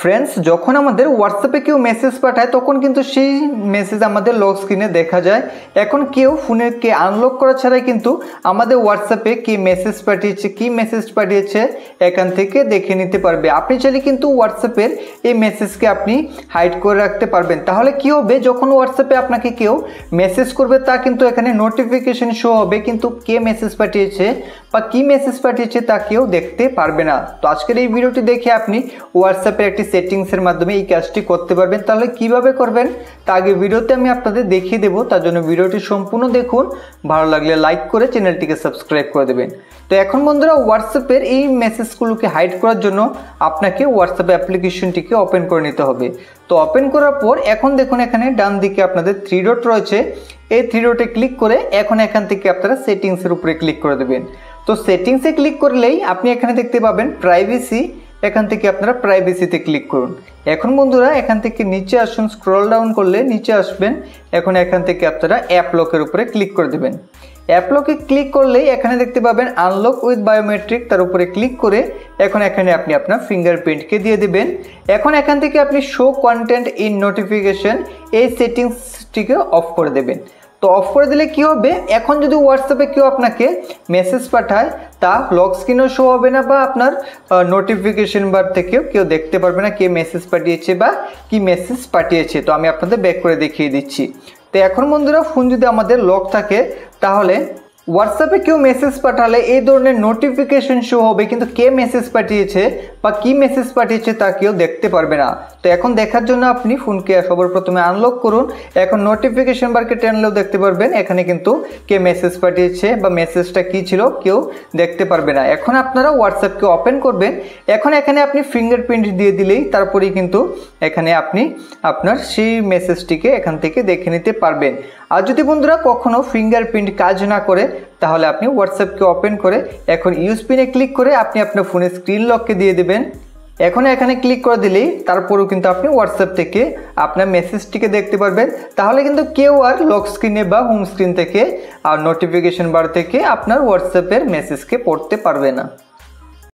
Friends যখন আমাদের হোয়াটসঅ্যাপে কেউ মেসেজ পাঠায় তখন কিন্তু সেই মেসেজ আমাদের লক স্ক্রিনে দেখা যায়। এখন কেউ ফোনে কে আনলক করা ছাড়াই কিন্তু আমাদের হোয়াটসঅ্যাপে কি মেসেজ পাঠিয়েছে এখান থেকে দেখে নিতে পারবে। আপনি চাইলে কিন্তু হোয়াটসঅ্যাপের এই মেসেজকে আপনি হাইড করে রাখতে পারবেন। তাহলে কি হবে, যখন হোয়াটসঅ্যাপে আপনাকে কেউ মেসেজ করবে তা কিন্তু এখানে নোটিফিকেশন শো হবে, কিন্তু কে মেসেজ পাঠিয়েছে বা কি মেসেজ পাঠিয়েছে তা কেউ দেখতে পারবে না। তো আজকের এই ভিডিওটি দেখে আপনি হোয়াটসঅ্যাপের একটি সেটিংসের মাধ্যমে এই কাজটি করতে পারবেন। তাহলে কিভাবে করবেন তা আগে ভিডিওতে আমি আপনাদের দেখিয়ে দেবো, তার জন্য ভিডিওটি সম্পূর্ণ দেখুন। ভালো লাগলে লাইক করে চ্যানেলটিকে সাবস্ক্রাইব করে দেবেন। তো এখন বন্ধুরা, হোয়াটসঅ্যাপের এই মেসেজগুলোকে হাইড করার জন্য আপনাকে হোয়াটসঅ্যাপ অ্যাপ্লিকেশনটিকে ওপেন করে নিতে হবে। তো ওপেন করার পর এখন দেখুন এখানে ডান দিকে আপনাদের 3 ডট রয়েছে, এই 3 ডটে ক্লিক করে এখন এখান থেকে আপনারা সেটিংসের উপরে ক্লিক করে দেবেন। তো সেটিংসে ক্লিক করলেই আপনি এখানে দেখতে পাবেন প্রাইভেসি, এখান থেকে আপনারা প্রাইভেসিতে ক্লিক করুন। এখন বন্ধুরা এখান থেকে নিচে আসুন, স্ক্রল ডাউন করলে নিচে আসবেন। এখন এখান থেকে আপনারা অ্যাপ লকের উপরে ক্লিক করে দেবেন। অ্যাপ লকে ক্লিক করলেই এখানে দেখতে পাবেন আনলক উইথ বায়োমেট্রিক, তার উপরে ক্লিক করে এখন এখানে আপনি আপনার ফিঙ্গারপ্রিন্টকে দিয়ে দেবেন। এখন এখান থেকে আপনি শো কন্টেন্ট ইন নোটিফিকেশন এই সেটিংসটিকে অফ করে দেবেন। তো অফ করে দিলে কি হবে, এখন যদি হোয়াটসঅ্যাপে কেউ আপনাকে মেসেজ পাঠায় তা লক স্ক্রিনেও শো হবে না বা আপনার নোটিফিকেশন বার থেকেও কেউ দেখতে পারবে না কে মেসেজ পাঠিয়েছে বা কি মেসেজ পাঠিয়েছে। তো আমি আপনাদের ব্যাক করে দেখিয়ে দিচ্ছি। তো এখন বন্ধুরা, ফোন যদি আমাদের লক থাকে তাহলে হোয়াটসঅ্যাপে কেউ মেসেজ পাঠালে এই ধরনের নোটিফিকেশন শো হবে, কিন্তু কে মেসেজ পাঠিয়েছে বা কি মেসেজ পাঠিয়েছে তা কেউ দেখতে পারবে না। তো এখন দেখার জন্য আপনি ফোনকে সবার প্রথমে আনলক করুন। এখন নোটিফিকেশন বারকে টানলেও দেখতে পারবেন এখানে কিন্তু কে মেসেজ পাঠিয়েছে বা মেসেজটা কি ছিল কেউ দেখতে পারবে না। এখন আপনারা হোয়াটসঅ্যাপকে ওপেন করবেন। এখন এখানে আপনি ফিঙ্গারপ্রিন্ট দিয়ে দিলেই তারপরেই কিন্তু এখানে আপনি আপনার সেই মেসেজটিকে এখান থেকে দেখে নিতে পারবেন। আর যদি বন্ধুরা কখনো ফিঙ্গারপ্রিন্ট কাজ না করে তাহলে আপনি হোয়াটসঅ্যাপকে ওপেন করে এখন ইউজ পিনে ক্লিক করে আপনি আপনার ফোনের স্ক্রিন লককে দিয়ে দেবেন। এখন এখানে ক্লিক করে দিলেই তারপরেও কিন্তু আপনি হোয়াটসঅ্যাপ থেকে আপনার মেসেজটিকে দেখতে পারবেন। তাহলে কিন্তু কেউ আর লক স্ক্রিনে বা হোম স্ক্রিন থেকে আর নোটিফিকেশন বার থেকে আপনার হোয়াটসঅ্যাপের মেসেজকে পড়তে পারবে না।